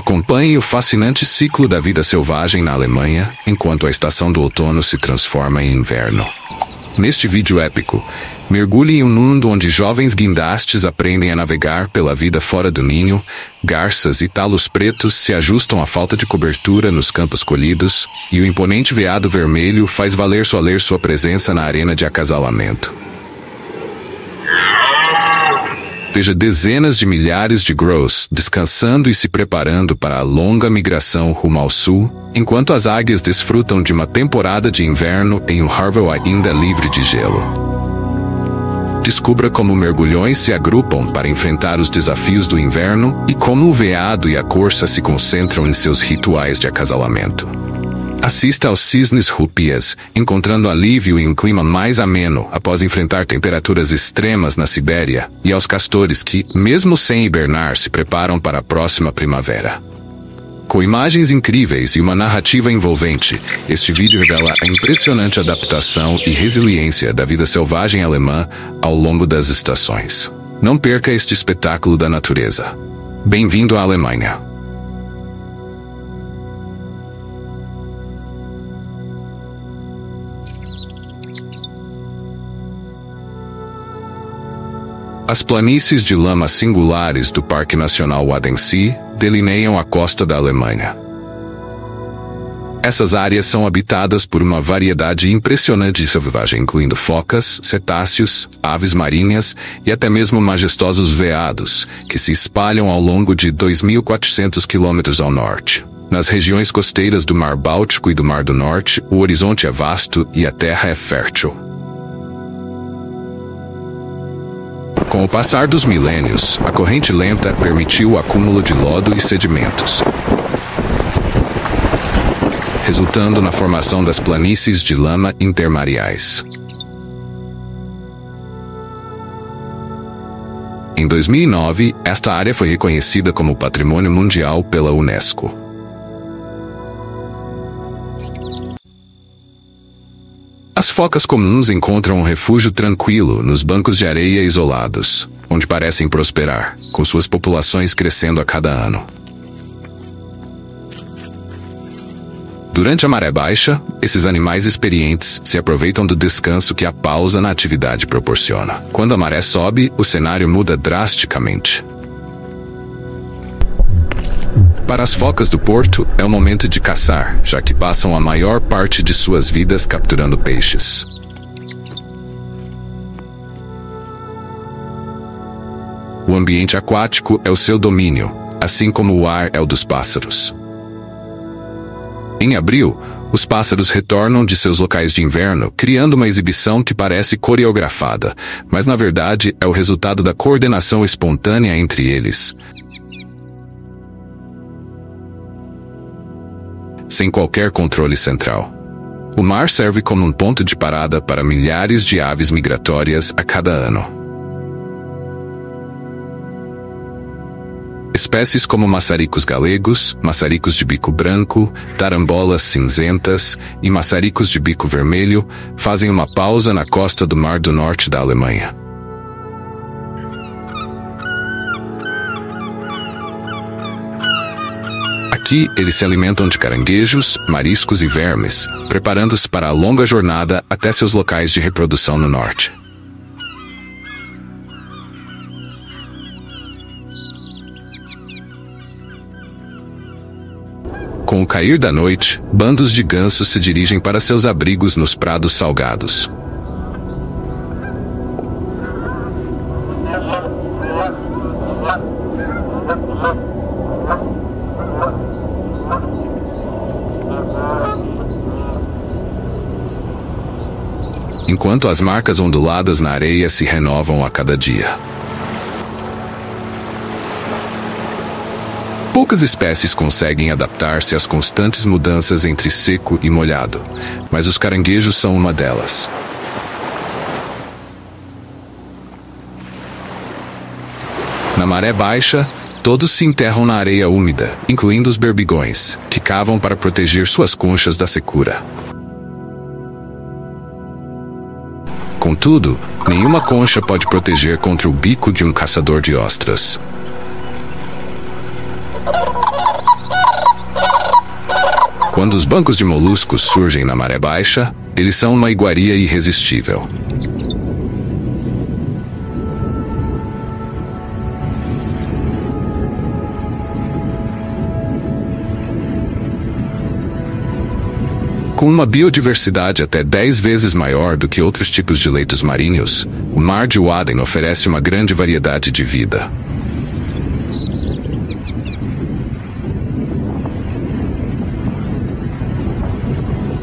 Acompanhe o fascinante ciclo da vida selvagem na Alemanha, enquanto a estação do outono se transforma em inverno. Neste vídeo épico, mergulhe em um mundo onde jovens guindastes aprendem a navegar pela vida fora do ninho, garças e talos pretos se ajustam à falta de cobertura nos campos colhidos, e o imponente veado vermelho faz valer sua presença na arena de acasalamento. Veja dezenas de milhares de grouse descansando e se preparando para a longa migração rumo ao sul, enquanto as águias desfrutam de uma temporada de inverno em um Harville ainda livre de gelo. Descubra como mergulhões se agrupam para enfrentar os desafios do inverno e como o veado e a corça se concentram em seus rituais de acasalamento. Assista aos cisnes rupias, encontrando alívio em um clima mais ameno após enfrentar temperaturas extremas na Sibéria, e aos castores que, mesmo sem hibernar, se preparam para a próxima primavera. Com imagens incríveis e uma narrativa envolvente, este vídeo revela a impressionante adaptação e resiliência da vida selvagem alemã ao longo das estações. Não perca este espetáculo da natureza. Bem-vindo à Alemanha! As planícies de lama singulares do Parque Nacional Wadensee delineiam a costa da Alemanha. Essas áreas são habitadas por uma variedade impressionante de selvagem, incluindo focas, cetáceos, aves marinhas e até mesmo majestosos veados, que se espalham ao longo de 2.400 quilômetros ao norte. Nas regiões costeiras do Mar Báltico e do Mar do Norte, o horizonte é vasto e a terra é fértil. Com o passar dos milênios, a corrente lenta permitiu o acúmulo de lodo e sedimentos, resultando na formação das planícies de lama intermareais. Em 2009, esta área foi reconhecida como Patrimônio Mundial pela Unesco. As focas comuns encontram um refúgio tranquilo nos bancos de areia isolados, onde parecem prosperar, com suas populações crescendo a cada ano. Durante a maré baixa, esses animais experientes se aproveitam do descanso que a pausa na atividade proporciona. Quando a maré sobe, o cenário muda drasticamente. Para as focas do porto, é o momento de caçar, já que passam a maior parte de suas vidas capturando peixes. O ambiente aquático é o seu domínio, assim como o ar é o dos pássaros. Em abril, os pássaros retornam de seus locais de inverno, criando uma exibição que parece coreografada, mas na verdade é o resultado da coordenação espontânea entre eles, sem qualquer controle central. O mar serve como um ponto de parada para milhares de aves migratórias a cada ano. Espécies como maçaricos galegos, maçaricos de bico branco, tarambolas cinzentas e maçaricos de bico vermelho fazem uma pausa na costa do Mar do Norte da Alemanha. Aqui, eles se alimentam de caranguejos, mariscos e vermes, preparando-se para a longa jornada até seus locais de reprodução no norte. Com o cair da noite, bandos de gansos se dirigem para seus abrigos nos prados salgados. Enquanto as marcas onduladas na areia se renovam a cada dia. Poucas espécies conseguem adaptar-se às constantes mudanças entre seco e molhado, mas os caranguejos são uma delas. Na maré baixa, todos se enterram na areia úmida, incluindo os berbigões, que cavam para proteger suas conchas da secura. Contudo, nenhuma concha pode proteger contra o bico de um caçador de ostras. Quando os bancos de moluscos surgem na maré baixa, eles são uma iguaria irresistível. Com uma biodiversidade até 10 vezes maior do que outros tipos de leitos marinhos, o Mar de Aden oferece uma grande variedade de vida.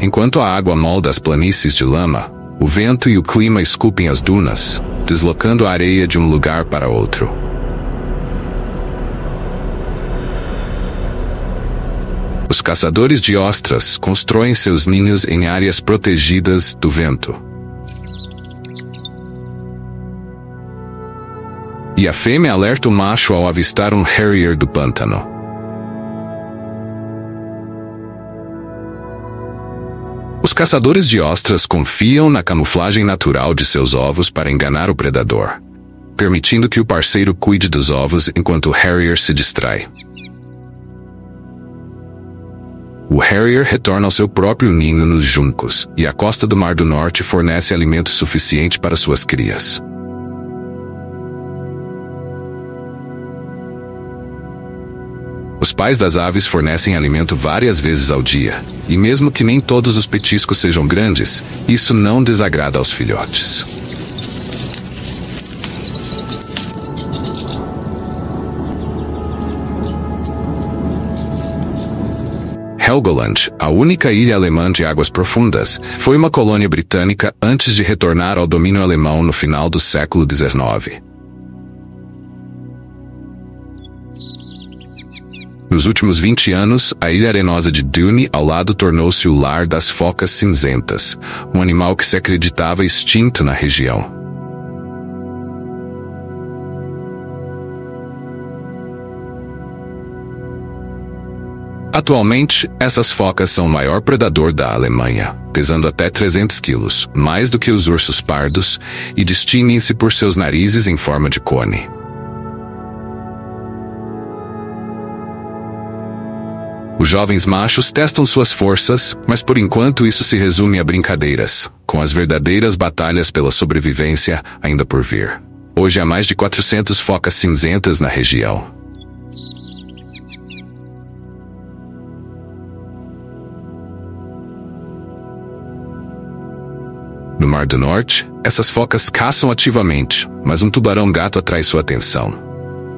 Enquanto a água molda as planícies de lama, o vento e o clima esculpem as dunas, deslocando a areia de um lugar para outro. Os caçadores de ostras constroem seus ninhos em áreas protegidas do vento. E a fêmea alerta o macho ao avistar um harrier do pântano. Os caçadores de ostras confiam na camuflagem natural de seus ovos para enganar o predador, permitindo que o parceiro cuide dos ovos enquanto o harrier se distrai. O harrier retorna ao seu próprio ninho nos juncos, e a costa do Mar do Norte fornece alimento suficiente para suas crias. Os pais das aves fornecem alimento várias vezes ao dia, e mesmo que nem todos os petiscos sejam grandes, isso não desagrada aos filhotes. Helgoland, a única ilha alemã de águas profundas, foi uma colônia britânica antes de retornar ao domínio alemão no final do século XIX. Nos últimos 20 anos, a ilha arenosa de Dune ao lado tornou-se o lar das focas cinzentas, um animal que se acreditava extinto na região. Atualmente, essas focas são o maior predador da Alemanha, pesando até 300 quilos, mais do que os ursos pardos, e distinguem-se por seus narizes em forma de cone. Os jovens machos testam suas forças, mas por enquanto isso se resume a brincadeiras, com as verdadeiras batalhas pela sobrevivência ainda por vir. Hoje há mais de 400 focas cinzentas na região. No Mar do Norte, essas focas caçam ativamente, mas um tubarão-gato atrai sua atenção.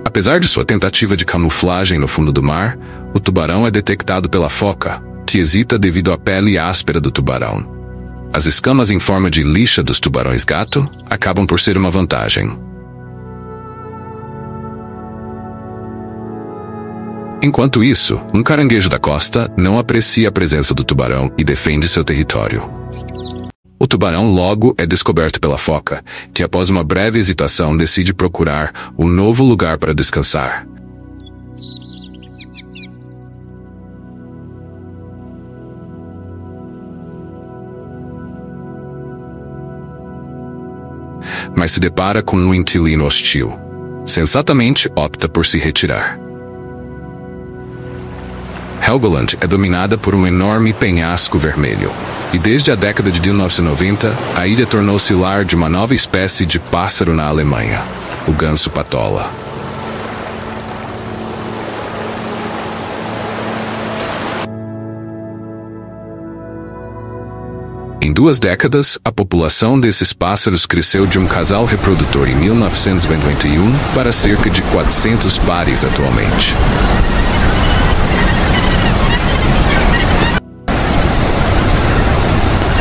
Apesar de sua tentativa de camuflagem no fundo do mar, o tubarão é detectado pela foca, que hesita devido à pele áspera do tubarão. As escamas em forma de lixa dos tubarões-gato acabam por ser uma vantagem. Enquanto isso, um caranguejo da costa não aprecia a presença do tubarão e defende seu território. O tubarão logo é descoberto pela foca, que após uma breve hesitação decide procurar um novo lugar para descansar. Mas se depara com um inquilino hostil. Sensatamente, opta por se retirar. Helgoland é dominada por um enorme penhasco vermelho. E desde a década de 1990, a ilha tornou-se lar de uma nova espécie de pássaro na Alemanha, o ganso-patola. Em 2 décadas, a população desses pássaros cresceu de um casal reprodutor em 1951 para cerca de 400 pares atualmente.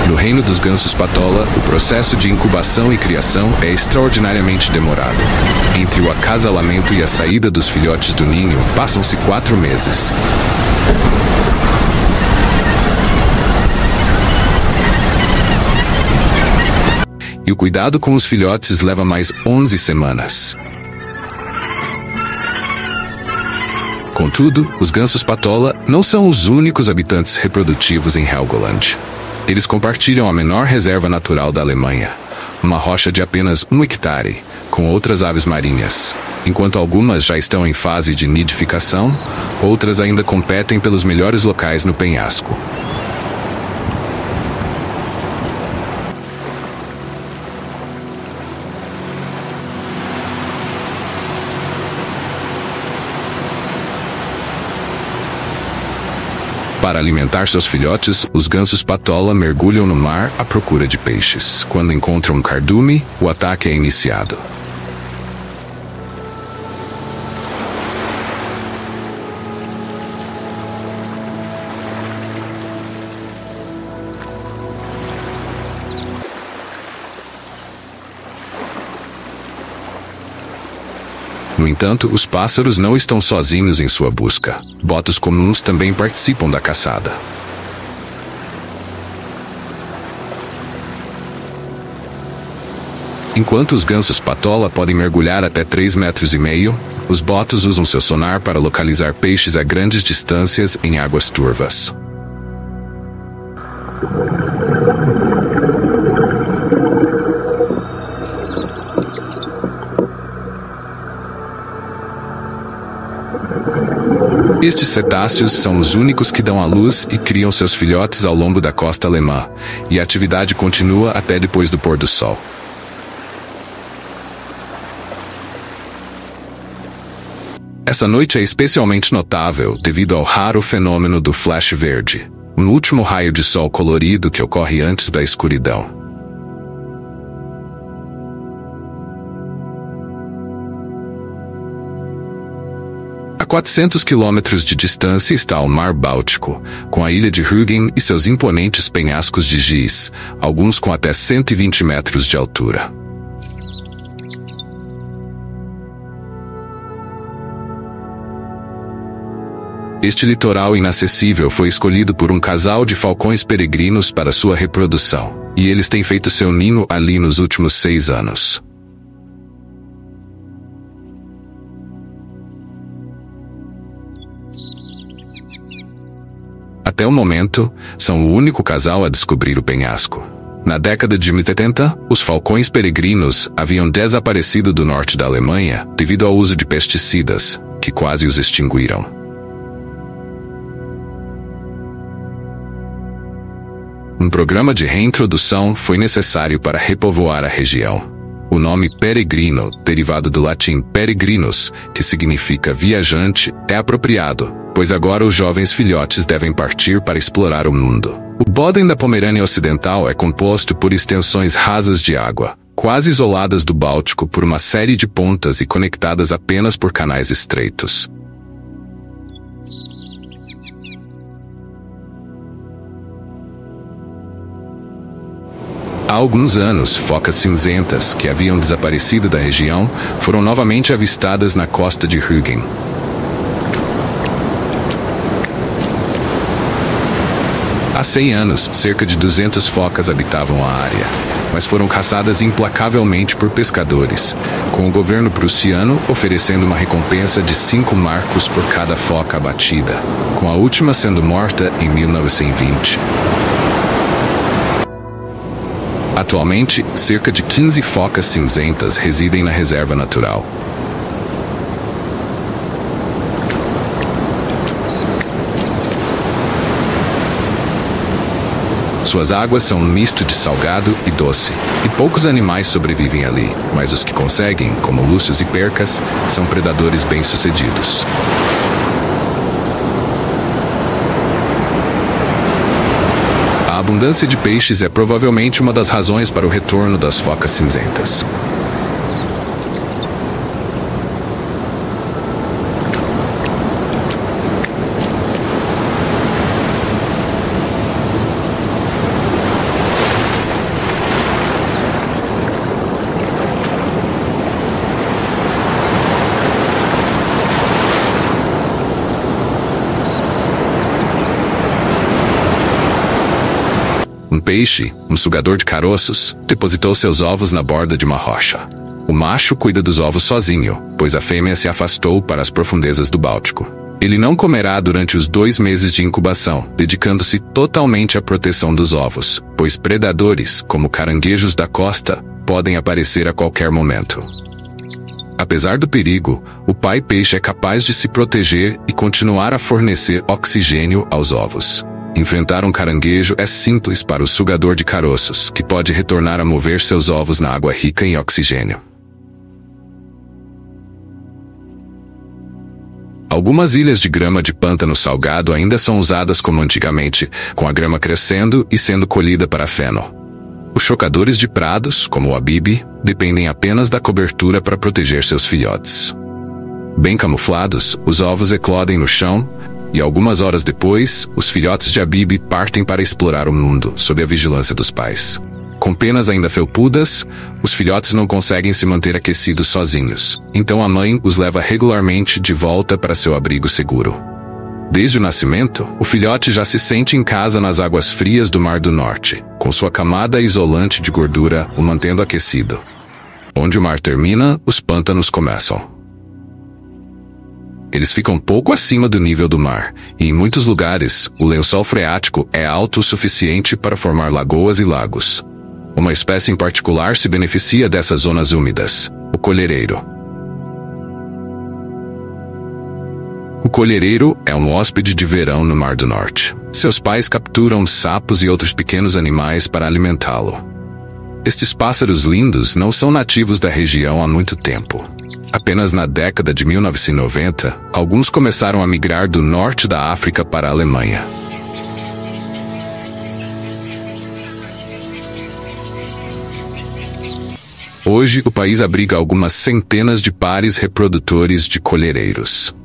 No reino dos gansos-patola, o processo de incubação e criação é extraordinariamente demorado. Entre o acasalamento e a saída dos filhotes do ninho, passam-se 4 meses. E o cuidado com os filhotes leva mais 11 semanas. Contudo, os gansos-patola não são os únicos habitantes reprodutivos em Helgoland. Eles compartilham a menor reserva natural da Alemanha, uma rocha de apenas 1 hectare, com outras aves marinhas. Enquanto algumas já estão em fase de nidificação, Outras ainda competem pelos melhores locais no penhasco. Para alimentar seus filhotes, os gansos patola mergulham no mar à procura de peixes. Quando encontram um cardume, o ataque é iniciado. No entanto, os pássaros não estão sozinhos em sua busca. Botos comuns também participam da caçada. Enquanto os gansos patola podem mergulhar até 3,5 metros, os botos usam seu sonar para localizar peixes a grandes distâncias em águas turvas. Estes cetáceos são os únicos que dão à luz e criam seus filhotes ao longo da costa alemã, e a atividade continua até depois do pôr do sol. Essa noite é especialmente notável devido ao raro fenômeno do flash verde, um último raio de sol colorido que ocorre antes da escuridão. A 400 quilômetros de distância está o Mar Báltico, com a ilha de Rügen e seus imponentes penhascos de giz, alguns com até 120 metros de altura. Este litoral inacessível foi escolhido por um casal de falcões peregrinos para sua reprodução, e eles têm feito seu ninho ali nos últimos 6 anos. Até o momento, são o único casal a descobrir o penhasco. Na década de 70, os falcões peregrinos haviam desaparecido do norte da Alemanha devido ao uso de pesticidas, que quase os extinguiram. Um programa de reintrodução foi necessário para repovoar a região. O nome peregrino, derivado do latim peregrinus, que significa viajante, é apropriado, pois agora os jovens filhotes devem partir para explorar o mundo. O Bodden da Pomerânia Ocidental é composto por extensões rasas de água, quase isoladas do Báltico por uma série de pontas e conectadas apenas por canais estreitos. Há alguns anos, focas cinzentas, que haviam desaparecido da região, foram novamente avistadas na costa de Rügen. Há 100 anos, cerca de 200 focas habitavam a área, mas foram caçadas implacavelmente por pescadores, com o governo prussiano oferecendo uma recompensa de 5 marcos por cada foca abatida, com a última sendo morta em 1920. Atualmente, cerca de 15 focas cinzentas residem na reserva natural. Suas águas são um misto de salgado e doce, e poucos animais sobrevivem ali, mas os que conseguem, como lúcios e percas, são predadores bem-sucedidos. A abundância de peixes é provavelmente uma das razões para o retorno das focas cinzentas. Um peixe, um sugador de caroços, depositou seus ovos na borda de uma rocha. O macho cuida dos ovos sozinho, pois a fêmea se afastou para as profundezas do Báltico. Ele não comerá durante os 2 meses de incubação, dedicando-se totalmente à proteção dos ovos, pois predadores, como caranguejos da costa, podem aparecer a qualquer momento. Apesar do perigo, o pai peixe é capaz de se proteger e continuar a fornecer oxigênio aos ovos. Enfrentar um caranguejo é simples para o sugador de caroços, que pode retornar a mover seus ovos na água rica em oxigênio. Algumas ilhas de grama de pântano salgado ainda são usadas como antigamente, com a grama crescendo e sendo colhida para feno. Os chocadores de prados, como o abibe, dependem apenas da cobertura para proteger seus filhotes. Bem camuflados, os ovos eclodem no chão, e algumas horas depois, os filhotes de abibe partem para explorar o mundo, sob a vigilância dos pais. Com penas ainda felpudas, os filhotes não conseguem se manter aquecidos sozinhos, então a mãe os leva regularmente de volta para seu abrigo seguro. Desde o nascimento, o filhote já se sente em casa nas águas frias do Mar do Norte, com sua camada isolante de gordura o mantendo aquecido. Onde o mar termina, os pântanos começam. Eles ficam pouco acima do nível do mar, e em muitos lugares, o lençol freático é alto o suficiente para formar lagoas e lagos. Uma espécie em particular se beneficia dessas zonas úmidas: o colhereiro. O colhereiro é um hóspede de verão no Mar do Norte. Seus pais capturam sapos e outros pequenos animais para alimentá-lo. Estes pássaros lindos não são nativos da região há muito tempo. Apenas na década de 1990, alguns começaram a migrar do norte da África para a Alemanha. Hoje, o país abriga algumas centenas de pares reprodutores de colhereiros.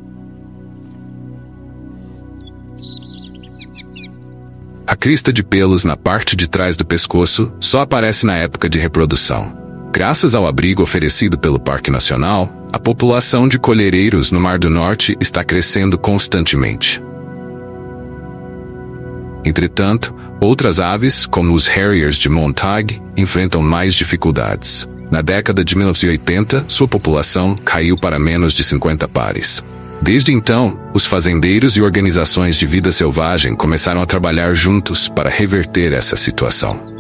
A crista de pelos na parte de trás do pescoço só aparece na época de reprodução. Graças ao abrigo oferecido pelo Parque Nacional, a população de colhereiros no Mar do Norte está crescendo constantemente. Entretanto, outras aves, como os harriers de Montague, enfrentam mais dificuldades. Na década de 1980, sua população caiu para menos de 50 pares. Desde então, os fazendeiros e organizações de vida selvagem começaram a trabalhar juntos para reverter essa situação.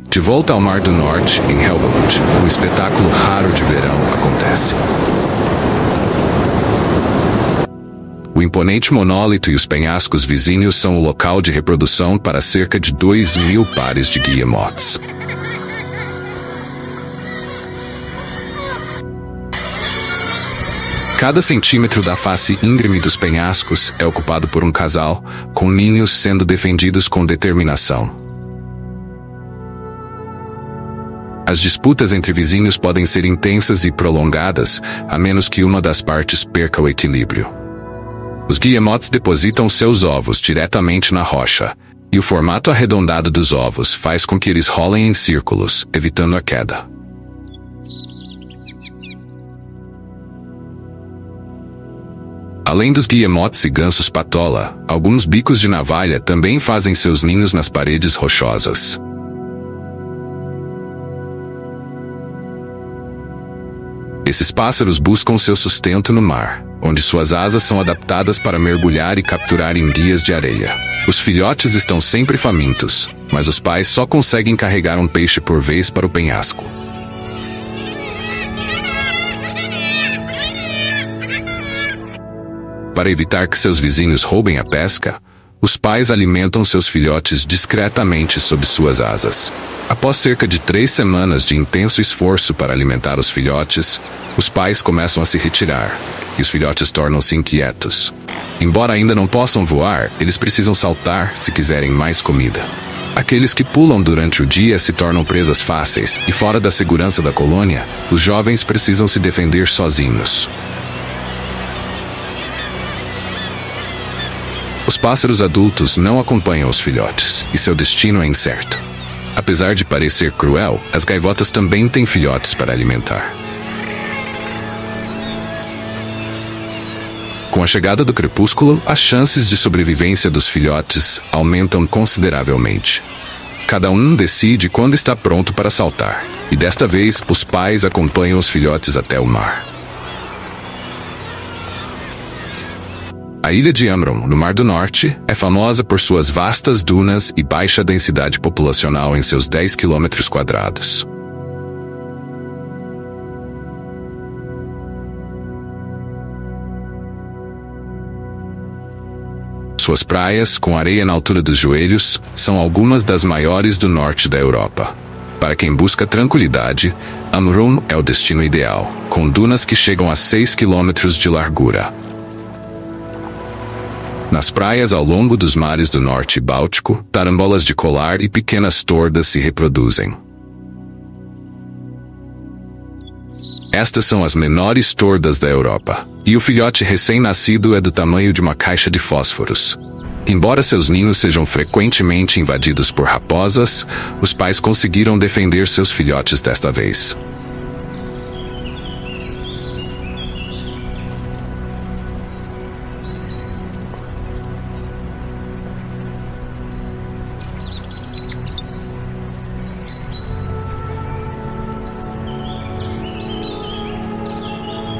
De volta ao Mar do Norte, em Helgoland, um espetáculo raro de verão acontece. O imponente monólito e os penhascos vizinhos são o local de reprodução para cerca de 2.000 pares de guillemots. Cada centímetro da face íngreme dos penhascos é ocupado por um casal, com ninhos sendo defendidos com determinação. As disputas entre vizinhos podem ser intensas e prolongadas, a menos que uma das partes perca o equilíbrio. Os guillemots depositam seus ovos diretamente na rocha, e o formato arredondado dos ovos faz com que eles rolem em círculos, evitando a queda. Além dos guillemots e gansos patola, alguns bicos de navalha também fazem seus ninhos nas paredes rochosas. Esses pássaros buscam seu sustento no mar, onde suas asas são adaptadas para mergulhar e capturar enguias de areia. Os filhotes estão sempre famintos, mas os pais só conseguem carregar um peixe por vez para o penhasco. Para evitar que seus vizinhos roubem a pesca, os pais alimentam seus filhotes discretamente sob suas asas. Após cerca de 3 semanas de intenso esforço para alimentar os filhotes, os pais começam a se retirar, e os filhotes tornam-se inquietos. Embora ainda não possam voar, eles precisam saltar se quiserem mais comida. Aqueles que pulam durante o dia se tornam presas fáceis, e fora da segurança da colônia, os jovens precisam se defender sozinhos. Os pássaros adultos não acompanham os filhotes, e seu destino é incerto. Apesar de parecer cruel, as gaivotas também têm filhotes para alimentar. Com a chegada do crepúsculo, as chances de sobrevivência dos filhotes aumentam consideravelmente. Cada um decide quando está pronto para saltar, e desta vez os pais acompanham os filhotes até o mar. A ilha de Amrum, no Mar do Norte, é famosa por suas vastas dunas e baixa densidade populacional em seus 10 km². Suas praias, com areia na altura dos joelhos, são algumas das maiores do norte da Europa. Para quem busca tranquilidade, Amrum é o destino ideal, com dunas que chegam a 6 km de largura. Nas praias ao longo dos mares do norte e Báltico, tarambolas de colar e pequenas tordas se reproduzem. Estas são as menores tordas da Europa, e o filhote recém-nascido é do tamanho de uma caixa de fósforos. Embora seus ninhos sejam frequentemente invadidos por raposas, os pais conseguiram defender seus filhotes desta vez.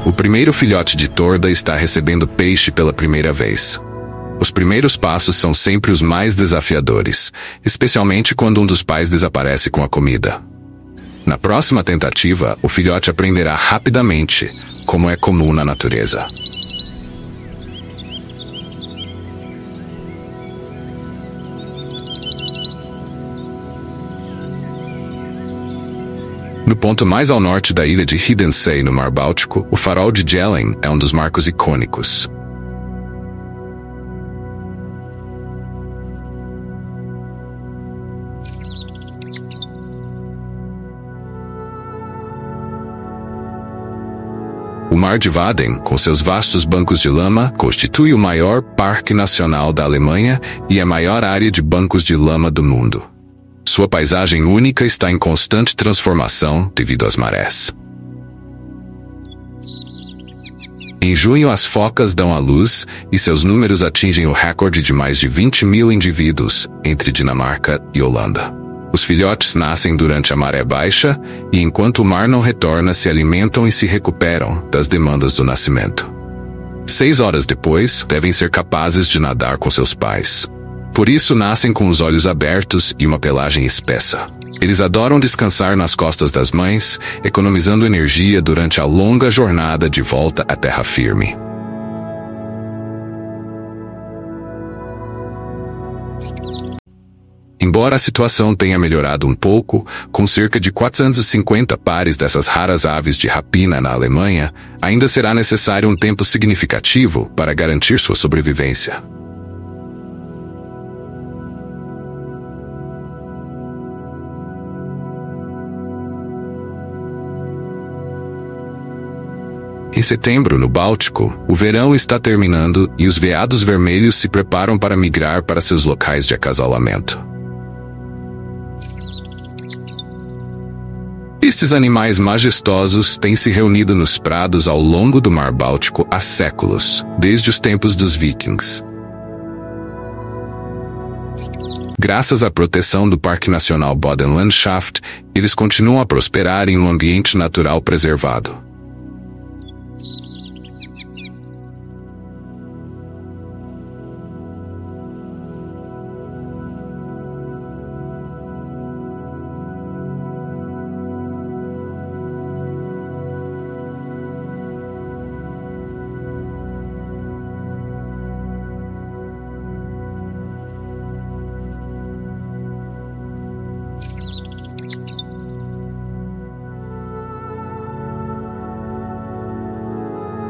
O primeiro filhote de torda está recebendo peixe pela primeira vez. Os primeiros passos são sempre os mais desafiadores, especialmente quando um dos pais desaparece com a comida. Na próxima tentativa, o filhote aprenderá rapidamente, como é comum na natureza. No ponto mais ao norte da ilha de Hidensee, no Mar Báltico, o farol de Jelling é um dos marcos icônicos. O Mar de Waden, com seus vastos bancos de lama, constitui o maior parque nacional da Alemanha e a maior área de bancos de lama do mundo. Sua paisagem única está em constante transformação devido às marés. Em junho, as focas dão à luz e seus números atingem o recorde de mais de 20 mil indivíduos entre Dinamarca e Holanda. Os filhotes nascem durante a maré baixa e, enquanto o mar não retorna, se alimentam e se recuperam das demandas do nascimento. 6 horas depois, devem ser capazes de nadar com seus pais. Por isso, nascem com os olhos abertos e uma pelagem espessa. Eles adoram descansar nas costas das mães, economizando energia durante a longa jornada de volta à terra firme. Embora a situação tenha melhorado um pouco, com cerca de 450 pares dessas raras aves de rapina na Alemanha, ainda será necessário um tempo significativo para garantir sua sobrevivência. Em setembro, no Báltico, o verão está terminando e os veados vermelhos se preparam para migrar para seus locais de acasalamento. Estes animais majestosos têm se reunido nos prados ao longo do Mar Báltico há séculos, desde os tempos dos vikings. Graças à proteção do Parque Nacional Boddenlandschaft, eles continuam a prosperar em um ambiente natural preservado.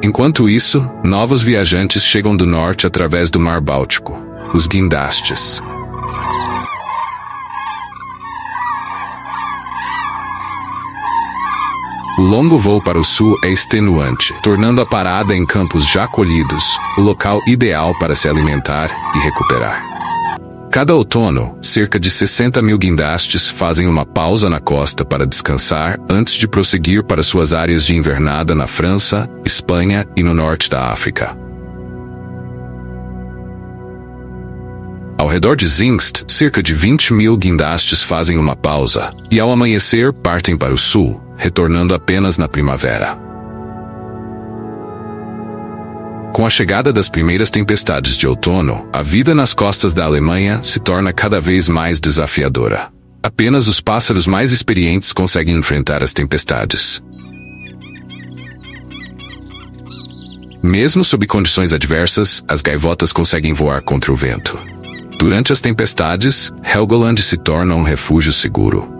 Enquanto isso, novos viajantes chegam do norte através do Mar Báltico, os guindastes. O longo voo para o sul é extenuante, tornando a parada em campos já colhidos o local ideal para se alimentar e recuperar. Cada outono, cerca de 60 mil guindastes fazem uma pausa na costa para descansar antes de prosseguir para suas áreas de invernada na França, Espanha e no norte da África. Ao redor de Zingst, cerca de 20 mil guindastes fazem uma pausa, e ao amanhecer partem para o sul, retornando apenas na primavera. Com a chegada das primeiras tempestades de outono, a vida nas costas da Alemanha se torna cada vez mais desafiadora. Apenas os pássaros mais experientes conseguem enfrentar as tempestades. Mesmo sob condições adversas, as gaivotas conseguem voar contra o vento. Durante as tempestades, Helgoland se torna um refúgio seguro.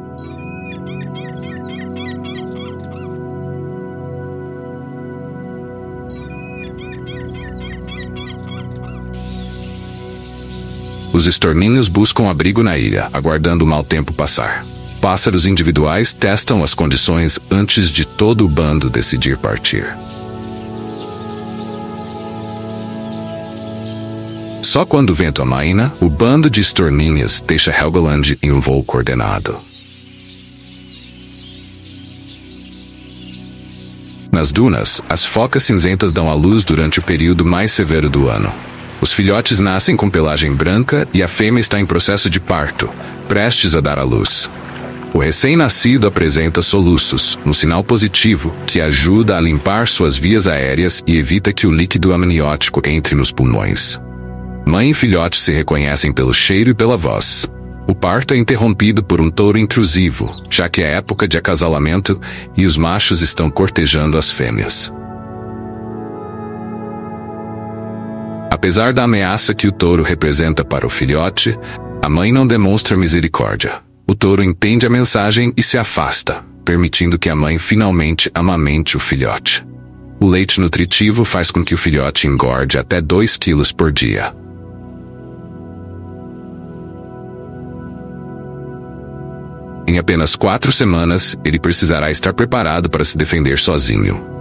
Os estorninhos buscam abrigo na ilha, aguardando o mau tempo passar. Pássaros individuais testam as condições antes de todo o bando decidir partir. Só quando o vento amaina, o bando de estorninhas deixa Helgoland em um voo coordenado. Nas dunas, as focas cinzentas dão à luz durante o período mais severo do ano. Os filhotes nascem com pelagem branca e a fêmea está em processo de parto, prestes a dar à luz. O recém-nascido apresenta soluços, um sinal positivo que ajuda a limpar suas vias aéreas e evita que o líquido amniótico entre nos pulmões. Mãe e filhote se reconhecem pelo cheiro e pela voz. O parto é interrompido por um touro intrusivo, já que é época de acasalamento e os machos estão cortejando as fêmeas. Apesar da ameaça que o touro representa para o filhote, a mãe não demonstra misericórdia. O touro entende a mensagem e se afasta, permitindo que a mãe finalmente amamente o filhote. O leite nutritivo faz com que o filhote engorde até 2 quilos por dia. Em apenas 4 semanas, ele precisará estar preparado para se defender sozinho.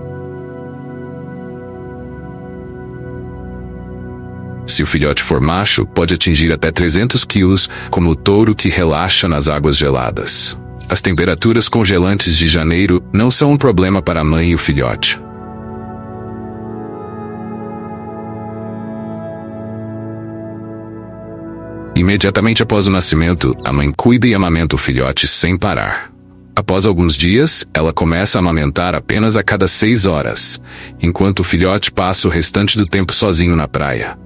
Se o filhote for macho, pode atingir até 300 quilos, como o touro que relaxa nas águas geladas. As temperaturas congelantes de janeiro não são um problema para a mãe e o filhote. Imediatamente após o nascimento, a mãe cuida e amamenta o filhote sem parar. Após alguns dias, ela começa a amamentar apenas a cada 6 horas, enquanto o filhote passa o restante do tempo sozinho na praia.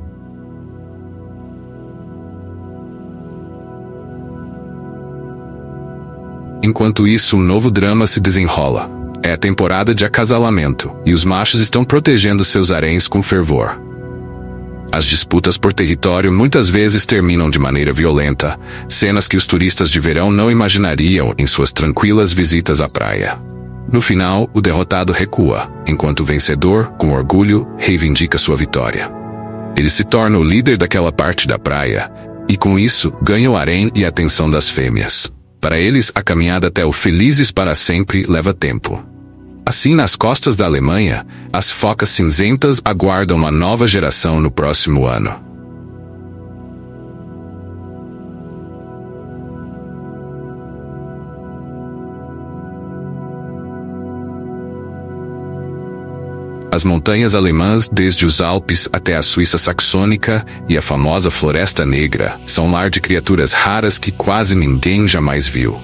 Enquanto isso, um novo drama se desenrola. É a temporada de acasalamento, e os machos estão protegendo seus haréns com fervor. As disputas por território muitas vezes terminam de maneira violenta, cenas que os turistas de verão não imaginariam em suas tranquilas visitas à praia. No final, o derrotado recua, enquanto o vencedor, com orgulho, reivindica sua vitória. Ele se torna o líder daquela parte da praia, e com isso, ganha o harém e a atenção das fêmeas. Para eles, a caminhada até o felizes para sempre leva tempo. Assim, nas costas da Alemanha, as focas cinzentas aguardam uma nova geração no próximo ano. As montanhas alemãs, desde os Alpes até a Suíça saxônica e a famosa Floresta Negra, são lar de criaturas raras que quase ninguém jamais viu.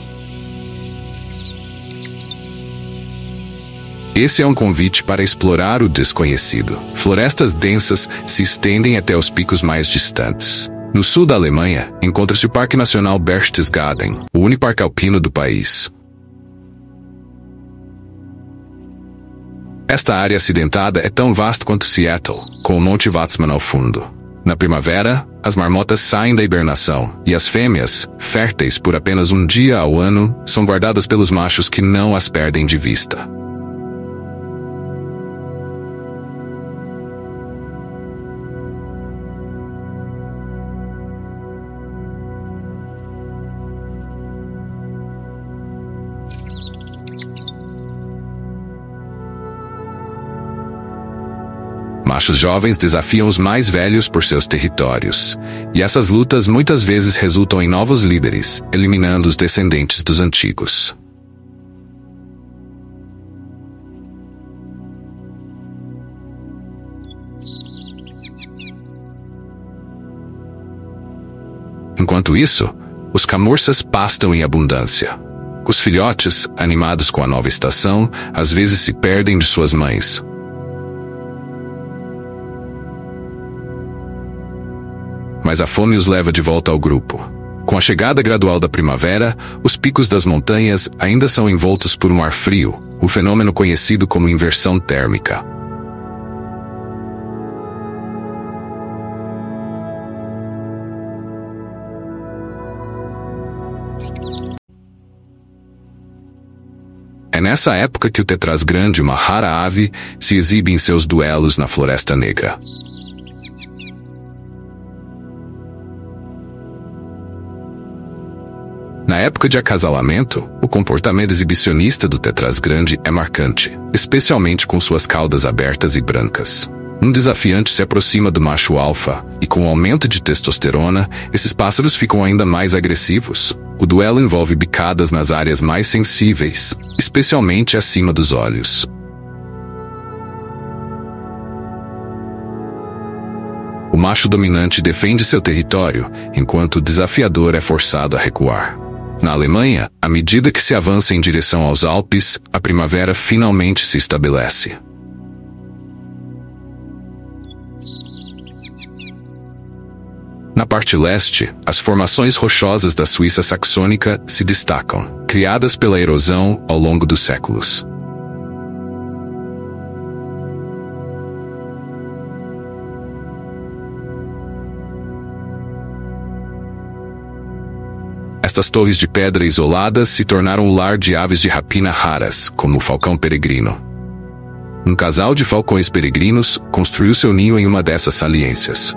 Esse é um convite para explorar o desconhecido. Florestas densas se estendem até os picos mais distantes. No sul da Alemanha, encontra-se o Parque Nacional Berchtesgaden, o único parque alpino do país. Esta área acidentada é tão vasta quanto Seattle, com o Monte Watzmann ao fundo. Na primavera, as marmotas saem da hibernação, e as fêmeas, férteis por apenas um dia ao ano, são guardadas pelos machos que não as perdem de vista. Machos jovens desafiam os mais velhos por seus territórios, e essas lutas muitas vezes resultam em novos líderes, eliminando os descendentes dos antigos. Enquanto isso, os camurças pastam em abundância. Os filhotes, animados com a nova estação, às vezes se perdem de suas mães. mas a fome os leva de volta ao grupo. Com a chegada gradual da primavera, os picos das montanhas ainda são envoltos por um ar frio, o fenômeno conhecido como inversão térmica. É nessa época que o tetraz grande, uma rara ave, se exibe em seus duelos na Floresta Negra. Na época de acasalamento, o comportamento exibicionista do tetraz grande é marcante, especialmente com suas caudas abertas e brancas. Um desafiante se aproxima do macho alfa, e com o aumento de testosterona, esses pássaros ficam ainda mais agressivos. O duelo envolve bicadas nas áreas mais sensíveis, especialmente acima dos olhos. O macho dominante defende seu território, enquanto o desafiador é forçado a recuar. Na Alemanha, à medida que se avança em direção aos Alpes, a primavera finalmente se estabelece. Na parte leste, as formações rochosas da Suíça saxônica se destacam, criadas pela erosão ao longo dos séculos. Estas torres de pedra isoladas se tornaram o lar de aves de rapina raras, como o falcão peregrino. Um casal de falcões peregrinos construiu seu ninho em uma dessas saliências.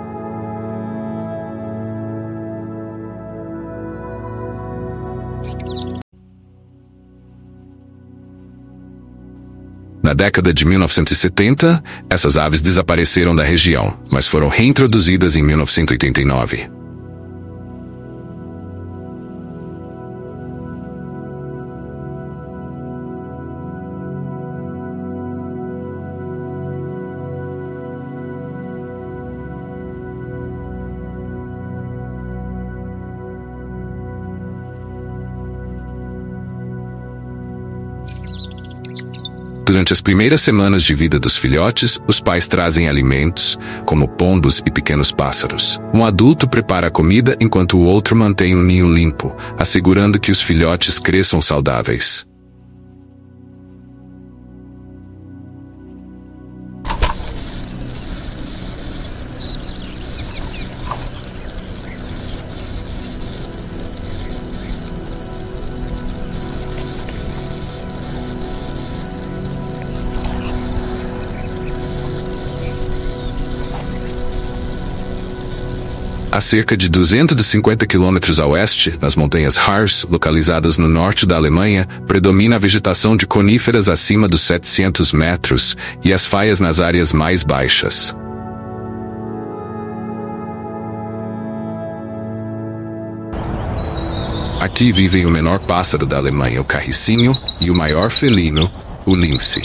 Na década de 1970, essas aves desapareceram da região, mas foram reintroduzidas em 1989. Durante as primeiras semanas de vida dos filhotes, os pais trazem alimentos, como pombos e pequenos pássaros. Um adulto prepara a comida enquanto o outro mantém o ninho limpo, assegurando que os filhotes cresçam saudáveis. A cerca de 250 quilômetros a oeste, nas montanhas Harz, localizadas no norte da Alemanha, predomina a vegetação de coníferas acima dos 700 metros e as faias nas áreas mais baixas. Aqui vivem o menor pássaro da Alemanha, o carricinho, e o maior felino, o lince.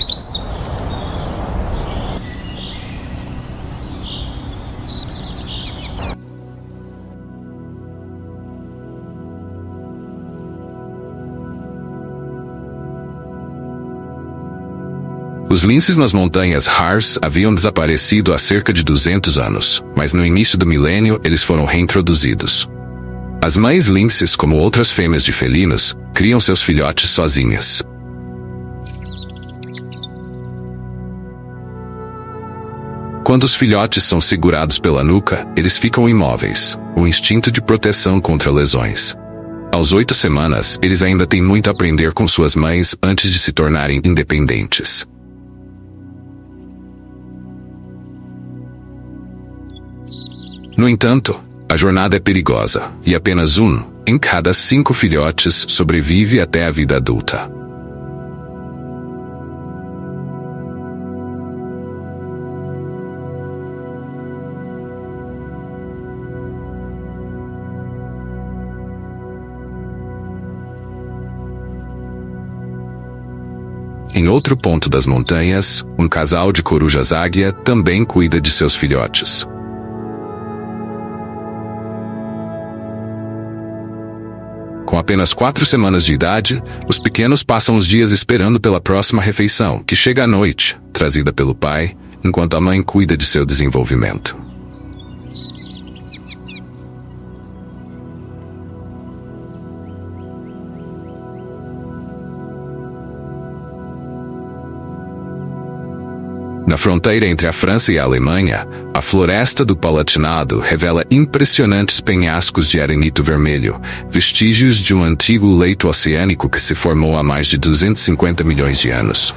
Os linces nas montanhas Harz haviam desaparecido há cerca de 200 anos, mas no início do milênio eles foram reintroduzidos. As mães linces, como outras fêmeas de felinos, criam seus filhotes sozinhas. Quando os filhotes são segurados pela nuca, eles ficam imóveis, um instinto de proteção contra lesões. Aos 8 semanas, eles ainda têm muito a aprender com suas mães antes de se tornarem independentes. No entanto, a jornada é perigosa, e apenas um em cada 5 filhotes sobrevive até a vida adulta. Em outro ponto das montanhas, um casal de corujas águia também cuida de seus filhotes. Com apenas 4 semanas de idade, os pequenos passam os dias esperando pela próxima refeição, que chega à noite, trazida pelo pai, enquanto a mãe cuida de seu desenvolvimento. Na fronteira entre a França e a Alemanha, a floresta do Palatinado revela impressionantes penhascos de arenito vermelho, vestígios de um antigo leito oceânico que se formou há mais de 250 milhões de anos.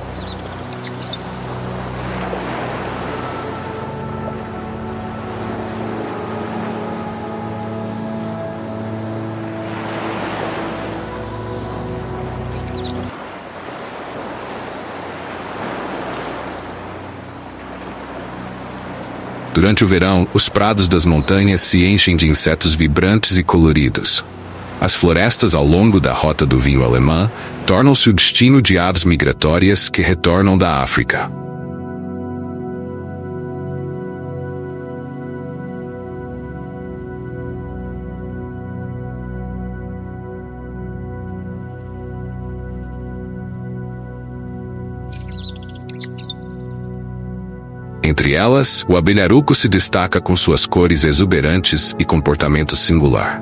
Durante o verão, os prados das montanhas se enchem de insetos vibrantes e coloridos. As florestas ao longo da rota do vinho alemã tornam-se o destino de aves migratórias que retornam da África. Entre elas, o abelharuco se destaca com suas cores exuberantes e comportamento singular.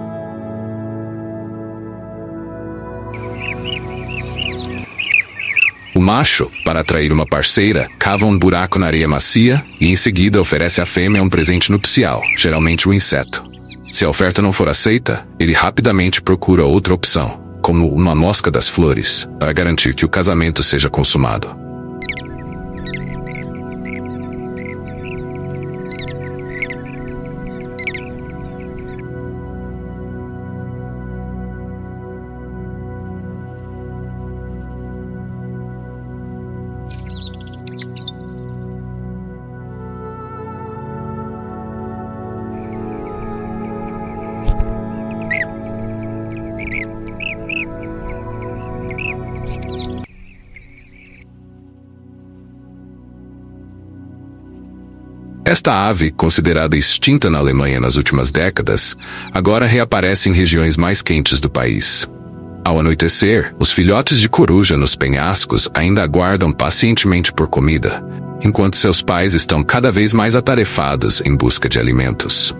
O macho, para atrair uma parceira, cava um buraco na areia macia e em seguida oferece à fêmea um presente nupcial, geralmente um inseto. Se a oferta não for aceita, ele rapidamente procura outra opção, como uma mosca das flores, para garantir que o casamento seja consumado. Esta ave, considerada extinta na Alemanha nas últimas décadas, agora reaparece em regiões mais quentes do país. Ao anoitecer, os filhotes de coruja nos penhascos ainda aguardam pacientemente por comida, enquanto seus pais estão cada vez mais atarefados em busca de alimentos.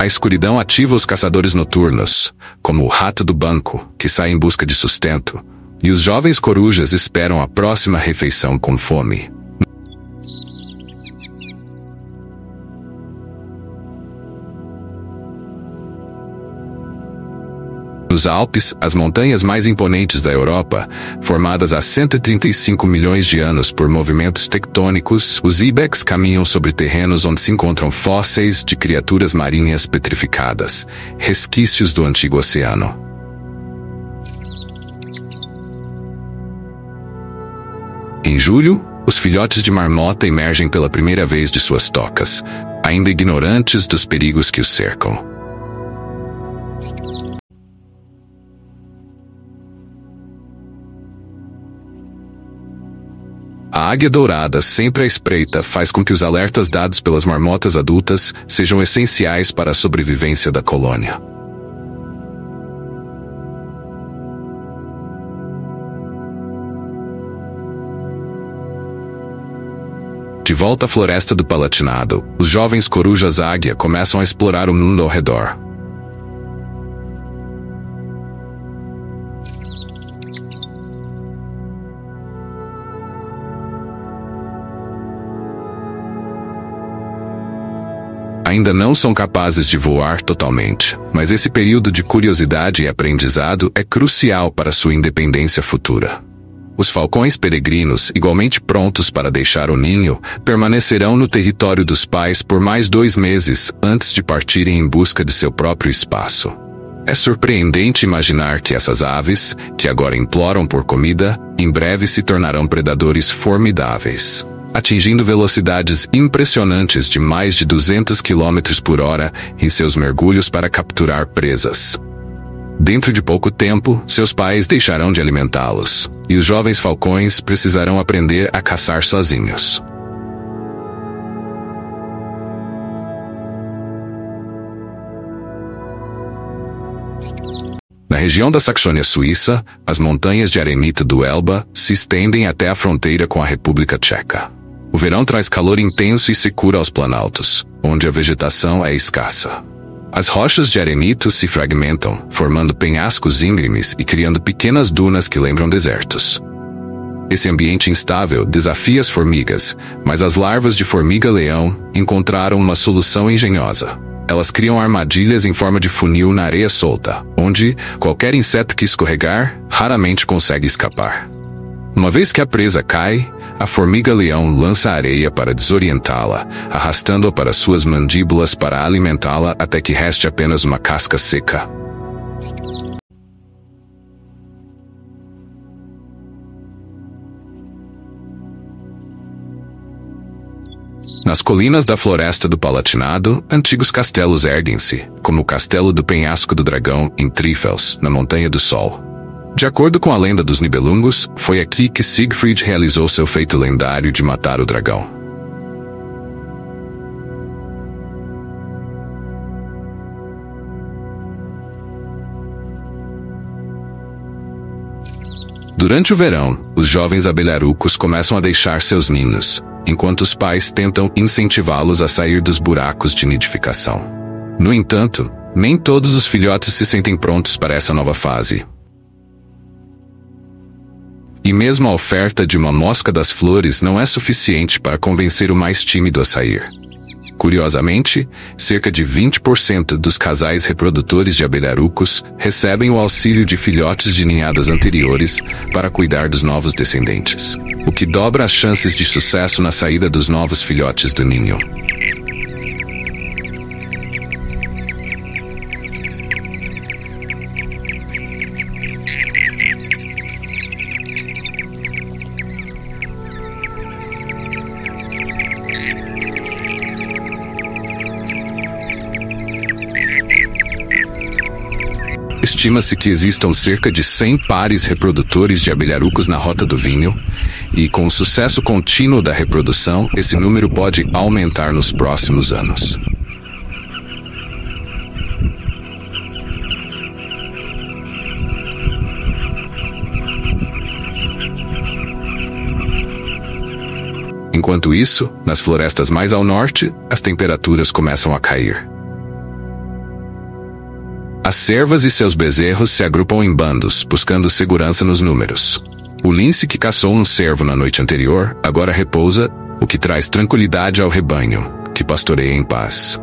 A escuridão ativa os caçadores noturnos, como o rato do banco, que sai em busca de sustento, e os jovens corujas esperam a próxima refeição com fome. Nos Alpes, as montanhas mais imponentes da Europa, formadas há 135 milhões de anos por movimentos tectônicos, os ibex caminham sobre terrenos onde se encontram fósseis de criaturas marinhas petrificadas, resquícios do antigo oceano. Em julho, os filhotes de marmota emergem pela primeira vez de suas tocas, ainda ignorantes dos perigos que os cercam. A águia dourada, sempre à espreita, faz com que os alertas dados pelas marmotas adultas sejam essenciais para a sobrevivência da colônia. De volta à floresta do Palatinado, os jovens corujas águia começam a explorar o mundo ao redor. Ainda não são capazes de voar totalmente, mas esse período de curiosidade e aprendizado é crucial para sua independência futura. Os falcões peregrinos, igualmente prontos para deixar o ninho, permanecerão no território dos pais por mais 2 meses antes de partirem em busca de seu próprio espaço. É surpreendente imaginar que essas aves, que agora imploram por comida, em breve se tornarão predadores formidáveis, atingindo velocidades impressionantes de mais de 200 km por hora em seus mergulhos para capturar presas. Dentro de pouco tempo, seus pais deixarão de alimentá-los, e os jovens falcões precisarão aprender a caçar sozinhos. Na região da Saxônia Suíça, as montanhas de arenito do Elba se estendem até a fronteira com a República Tcheca. O verão traz calor intenso e secura aos planaltos, onde a vegetação é escassa. As rochas de arenito se fragmentam, formando penhascos íngremes e criando pequenas dunas que lembram desertos. Esse ambiente instável desafia as formigas, mas as larvas de formiga-leão encontraram uma solução engenhosa. Elas criam armadilhas em forma de funil na areia solta, onde qualquer inseto que escorregar raramente consegue escapar. Uma vez que a presa cai, a formiga-leão lança a areia para desorientá-la, arrastando-a para suas mandíbulas para alimentá-la até que reste apenas uma casca seca. Nas colinas da Floresta do Palatinado, antigos castelos erguem-se, como o Castelo do Penhasco do Dragão em Trifels, na Montanha do Sol. De acordo com a lenda dos Nibelungos, foi aqui que Siegfried realizou seu feito lendário de matar o dragão. Durante o verão, os jovens abelharucos começam a deixar seus ninhos, enquanto os pais tentam incentivá-los a sair dos buracos de nidificação. No entanto, nem todos os filhotes se sentem prontos para essa nova fase. E mesmo a oferta de uma mosca das flores não é suficiente para convencer o mais tímido a sair. Curiosamente, cerca de 20% dos casais reprodutores de abelharucos recebem o auxílio de filhotes de ninhadas anteriores para cuidar dos novos descendentes, o que dobra as chances de sucesso na saída dos novos filhotes do ninho. Estima-se que existam cerca de 100 pares reprodutores de abelharucos na Rota do Vinho, e com o sucesso contínuo da reprodução, esse número pode aumentar nos próximos anos. Enquanto isso, nas florestas mais ao norte, as temperaturas começam a cair. As cervas e seus bezerros se agrupam em bandos, buscando segurança nos números. O lince que caçou um cervo na noite anterior agora repousa, o que traz tranquilidade ao rebanho, que pastoreia em paz.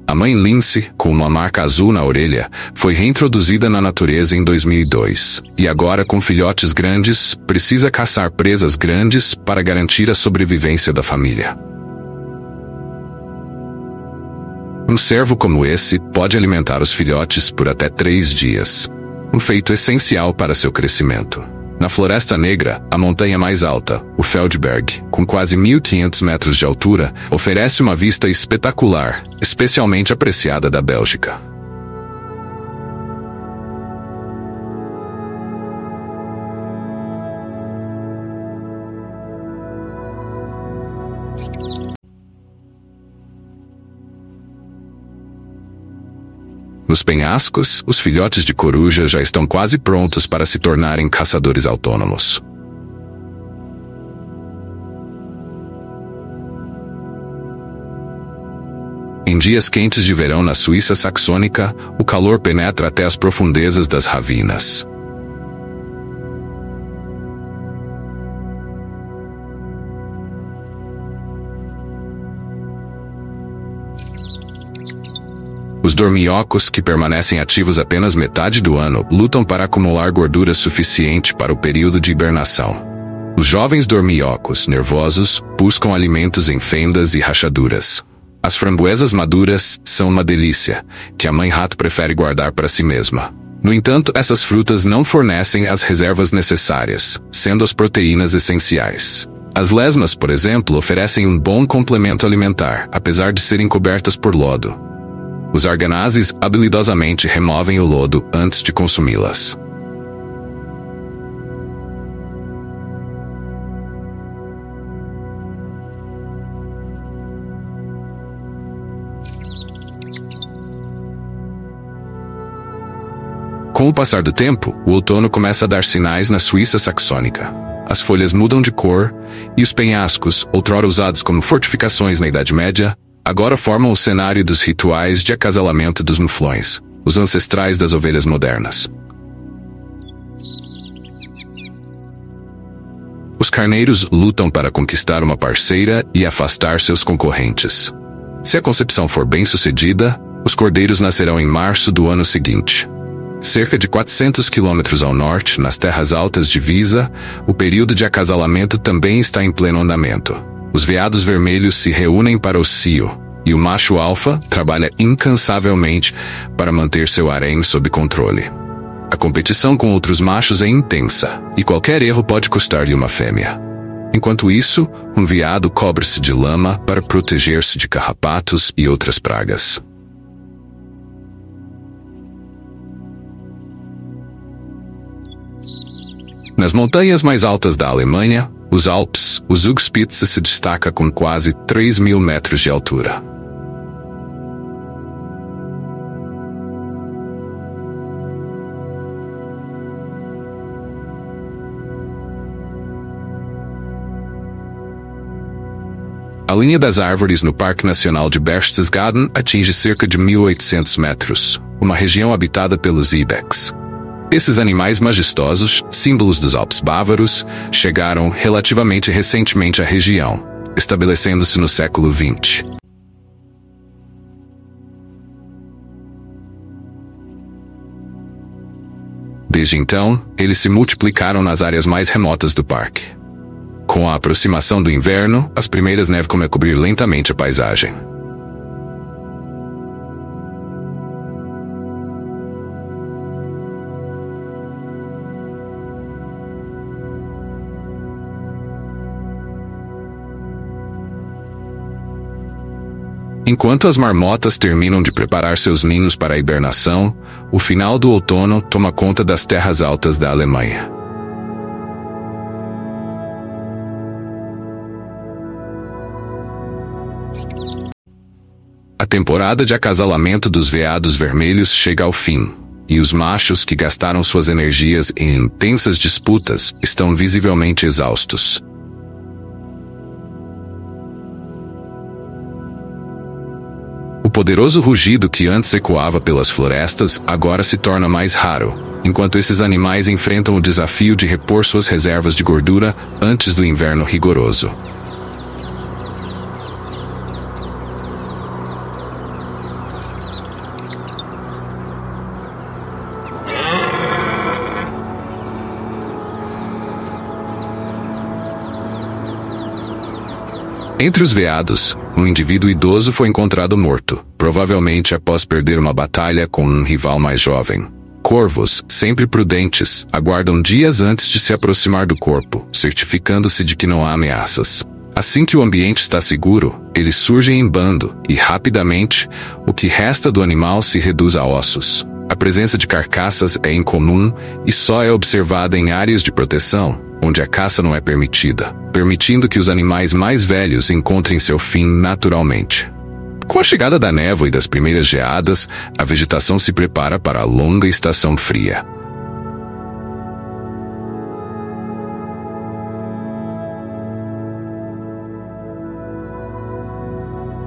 A mãe lince, com uma marca azul na orelha, foi reintroduzida na natureza em 2002, e agora com filhotes grandes, precisa caçar presas grandes para garantir a sobrevivência da família. Um cervo como esse pode alimentar os filhotes por até 3 dias, um feito essencial para seu crescimento. Na Floresta Negra, a montanha mais alta, o Feldberg, com quase 1.500 metros de altura, oferece uma vista espetacular, especialmente apreciada da Bélgica. Nos penhascos, os filhotes de coruja já estão quase prontos para se tornarem caçadores autônomos. Em dias quentes de verão na Suíça saxônica, o calor penetra até as profundezas das ravinas. Os dorminhocos, que permanecem ativos apenas metade do ano, lutam para acumular gordura suficiente para o período de hibernação. Os jovens dorminhocos, nervosos, buscam alimentos em fendas e rachaduras. As framboesas maduras são uma delícia, que a mãe rato prefere guardar para si mesma. No entanto, essas frutas não fornecem as reservas necessárias, sendo as proteínas essenciais. As lesmas, por exemplo, oferecem um bom complemento alimentar, apesar de serem cobertas por lodo. Os arganazes habilidosamente removem o lodo antes de consumi-las. Com o passar do tempo, o outono começa a dar sinais na Suíça saxônica. As folhas mudam de cor, e os penhascos, outrora usados como fortificações na Idade Média, agora formam o cenário dos rituais de acasalamento dos muflões, os ancestrais das ovelhas modernas. Os carneiros lutam para conquistar uma parceira e afastar seus concorrentes. Se a concepção for bem-sucedida, os cordeiros nascerão em março do ano seguinte. Cerca de 400 quilômetros ao norte, nas terras altas de Visa, o período de acasalamento também está em pleno andamento. Os veados vermelhos se reúnem para o cio, e o macho alfa trabalha incansavelmente para manter seu harém sob controle. A competição com outros machos é intensa, e qualquer erro pode custar-lhe uma fêmea. Enquanto isso, um veado cobre-se de lama para proteger-se de carrapatos e outras pragas. Nas montanhas mais altas da Alemanha, os Alpes, o Zugspitze se destaca com quase 3.000 metros de altura. A linha das árvores no Parque Nacional de Berchtesgaden atinge cerca de 1.800 metros, uma região habitada pelos ibex. Esses animais majestosos, símbolos dos Alpes bávaros, chegaram relativamente recentemente à região, estabelecendo-se no século XX. Desde então, eles se multiplicaram nas áreas mais remotas do parque. Com a aproximação do inverno, as primeiras neves começam a cobrir lentamente a paisagem. Enquanto as marmotas terminam de preparar seus ninhos para a hibernação, o final do outono toma conta das terras altas da Alemanha. A temporada de acasalamento dos veados vermelhos chega ao fim, e os machos que gastaram suas energias em intensas disputas estão visivelmente exaustos. O poderoso rugido que antes ecoava pelas florestas agora se torna mais raro, enquanto esses animais enfrentam o desafio de repor suas reservas de gordura antes do inverno rigoroso. Entre os veados, um indivíduo idoso foi encontrado morto, provavelmente após perder uma batalha com um rival mais jovem. Corvos, sempre prudentes, aguardam dias antes de se aproximar do corpo, certificando-se de que não há ameaças. Assim que o ambiente está seguro, eles surgem em bando, e rapidamente, o que resta do animal se reduz a ossos. A presença de carcaças é incomum e só é observada em áreas de proteção, onde a caça não é permitida, permitindo que os animais mais velhos encontrem seu fim naturalmente. Com a chegada da névoa e das primeiras geadas, a vegetação se prepara para a longa estação fria.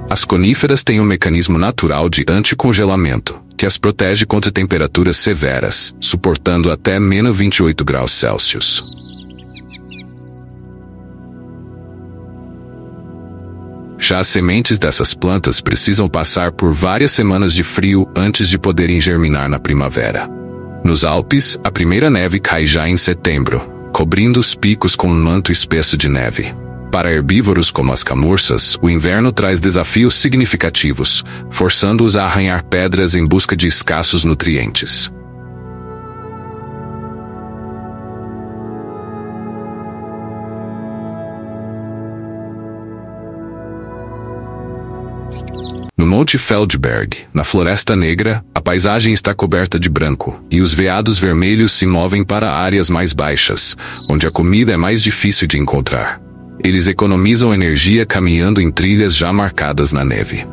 As coníferas têm um mecanismo natural de anticongelamento, que as protege contra temperaturas severas, suportando até menos 28 graus Celsius. Já as sementes dessas plantas precisam passar por várias semanas de frio antes de poderem germinar na primavera. Nos Alpes, a primeira neve cai já em setembro, cobrindo os picos com um manto espesso de neve. Para herbívoros como as camurças, o inverno traz desafios significativos, forçando-os a arranhar pedras em busca de escassos nutrientes. No Monte Feldberg, na Floresta Negra, a paisagem está coberta de branco, e os veados vermelhos se movem para áreas mais baixas, onde a comida é mais difícil de encontrar. Eles economizam energia caminhando em trilhas já marcadas na neve.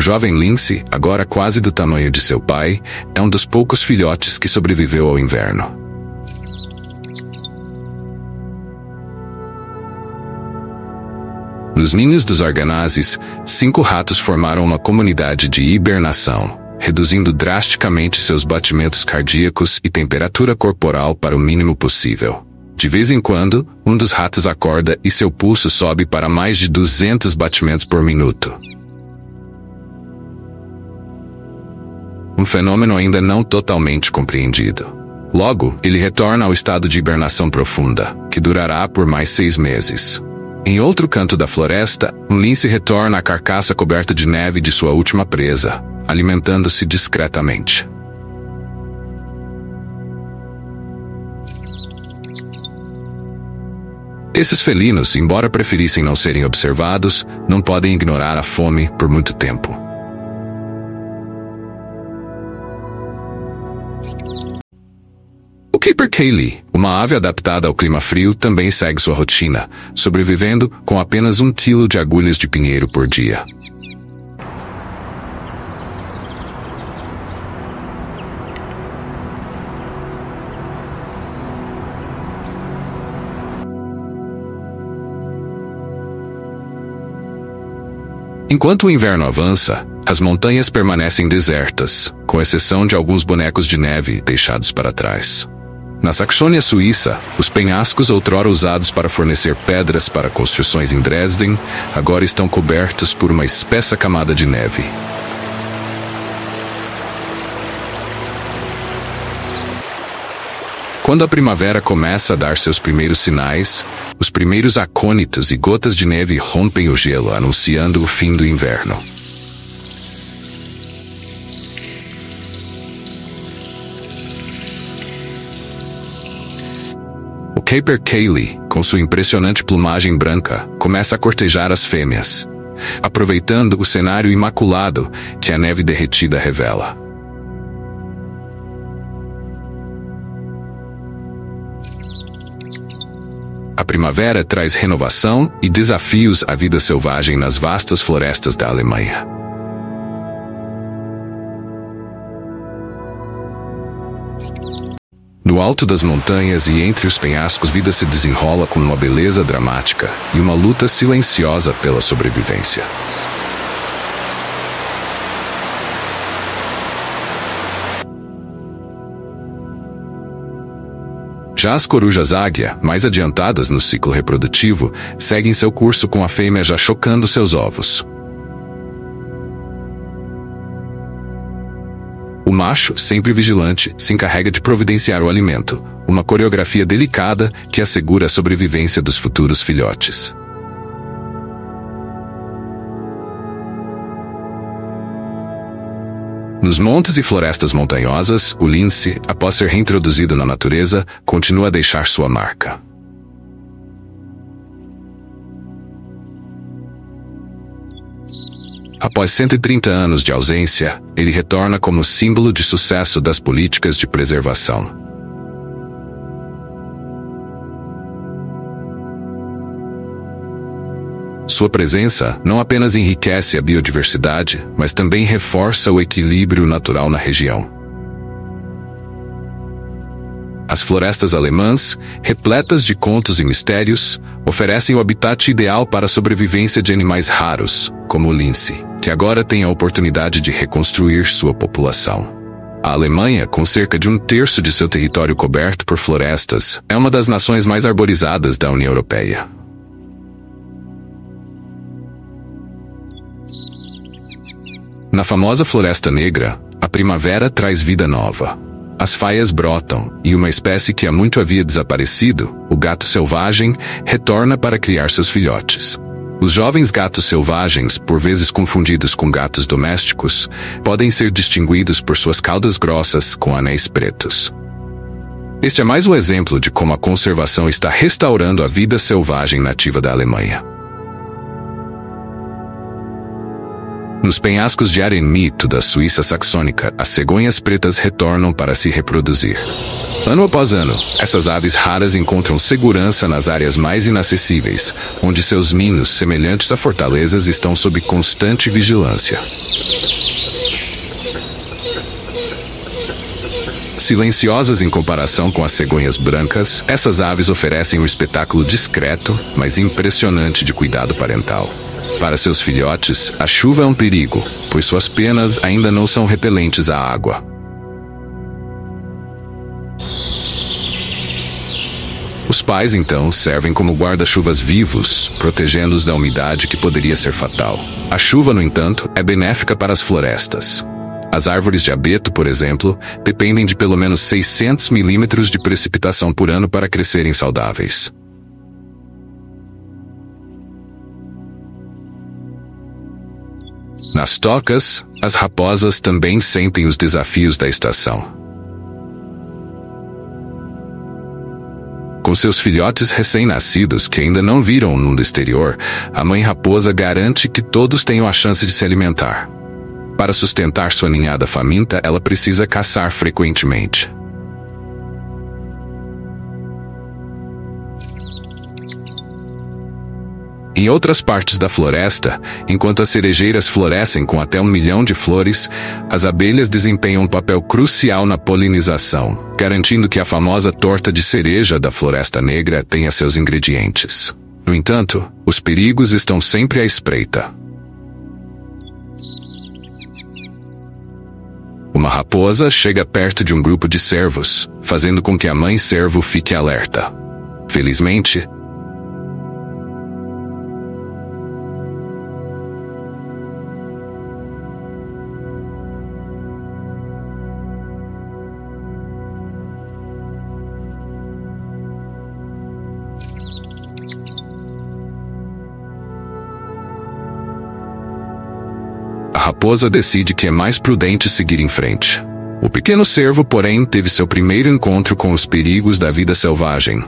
O jovem lince, agora quase do tamanho de seu pai, é um dos poucos filhotes que sobreviveu ao inverno. Nos ninhos dos arganazes, 5 ratos formaram uma comunidade de hibernação, reduzindo drasticamente seus batimentos cardíacos e temperatura corporal para o mínimo possível. De vez em quando, um dos ratos acorda e seu pulso sobe para mais de 200 batimentos por minuto. Um fenômeno ainda não totalmente compreendido. Logo, ele retorna ao estado de hibernação profunda, que durará por mais 6 meses. Em outro canto da floresta, um lince retorna à carcaça coberta de neve de sua última presa, alimentando-se discretamente. Esses felinos, embora preferissem não serem observados, não podem ignorar a fome por muito tempo. O capercaillie, uma ave adaptada ao clima frio, também segue sua rotina, sobrevivendo com apenas 1 quilo de agulhas de pinheiro por dia. Enquanto o inverno avança, as montanhas permanecem desertas, com exceção de alguns bonecos de neve deixados para trás. Na Saxônia Suíça, os penhascos outrora usados para fornecer pedras para construções em Dresden, agora estão cobertos por uma espessa camada de neve. Quando a primavera começa a dar seus primeiros sinais, os primeiros acônitos e gotas de neve rompem o gelo, anunciando o fim do inverno. O capercaillie, com sua impressionante plumagem branca, começa a cortejar as fêmeas, aproveitando o cenário imaculado que a neve derretida revela. A primavera traz renovação e desafios à vida selvagem nas vastas florestas da Alemanha. No alto das montanhas e entre os penhascos, vida se desenrola com uma beleza dramática e uma luta silenciosa pela sobrevivência. Já as corujas águia, mais adiantadas no ciclo reprodutivo, seguem seu curso com a fêmea já chocando seus ovos. O macho, sempre vigilante, se encarrega de providenciar o alimento, uma coreografia delicada que assegura a sobrevivência dos futuros filhotes. Nos montes e florestas montanhosas, o lince, após ser reintroduzido na natureza, continua a deixar sua marca. Após 130 anos de ausência, ele retorna como símbolo de sucesso das políticas de preservação. Sua presença não apenas enriquece a biodiversidade, mas também reforça o equilíbrio natural na região. As florestas alemãs, repletas de contos e mistérios, oferecem o habitat ideal para a sobrevivência de animais raros, como o lince, que agora tem a oportunidade de reconstruir sua população. A Alemanha, com cerca de 1/3 de seu território coberto por florestas, é uma das nações mais arborizadas da União Europeia. Na famosa Floresta Negra, a primavera traz vida nova. As faias brotam, e uma espécie que há muito havia desaparecido, o gato selvagem, retorna para criar seus filhotes. Os jovens gatos selvagens, por vezes confundidos com gatos domésticos, podem ser distinguidos por suas caudas grossas com anéis pretos. Este é mais um exemplo de como a conservação está restaurando a vida selvagem nativa da Alemanha. Nos penhascos de Arenito da Suíça saxônica, as cegonhas pretas retornam para se reproduzir. Ano após ano, essas aves raras encontram segurança nas áreas mais inacessíveis, onde seus ninhos, semelhantes a fortalezas, estão sob constante vigilância. Silenciosas em comparação com as cegonhas brancas, essas aves oferecem um espetáculo discreto, mas impressionante de cuidado parental. Para seus filhotes, a chuva é um perigo, pois suas penas ainda não são repelentes à água. Os pais, então, servem como guarda-chuvas vivos, protegendo-os da umidade que poderia ser fatal. A chuva, no entanto, é benéfica para as florestas. As árvores de abeto, por exemplo, dependem de pelo menos 600 milímetros de precipitação por ano para crescerem saudáveis. Nas tocas, as raposas também sentem os desafios da estação. Com seus filhotes recém-nascidos que ainda não viram o mundo exterior, a mãe raposa garante que todos tenham a chance de se alimentar. Para sustentar sua ninhada faminta, ela precisa caçar frequentemente. Em outras partes da floresta, enquanto as cerejeiras florescem com até 1 milhão de flores, as abelhas desempenham um papel crucial na polinização, garantindo que a famosa torta de cereja da Floresta Negra tenha seus ingredientes. No entanto, os perigos estão sempre à espreita. Uma raposa chega perto de um grupo de cervos, fazendo com que a mãe cervo fique alerta. Felizmente, a raposa decide que é mais prudente seguir em frente. O pequeno cervo, porém, teve seu primeiro encontro com os perigos da vida selvagem.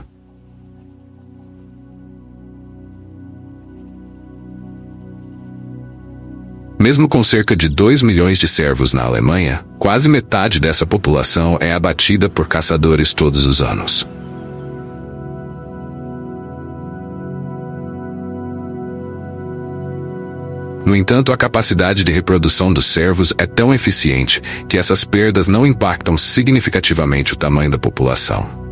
Mesmo com cerca de 2 milhões de cervos na Alemanha, quase metade dessa população é abatida por caçadores todos os anos. No entanto, a capacidade de reprodução dos cervos é tão eficiente que essas perdas não impactam significativamente o tamanho da população.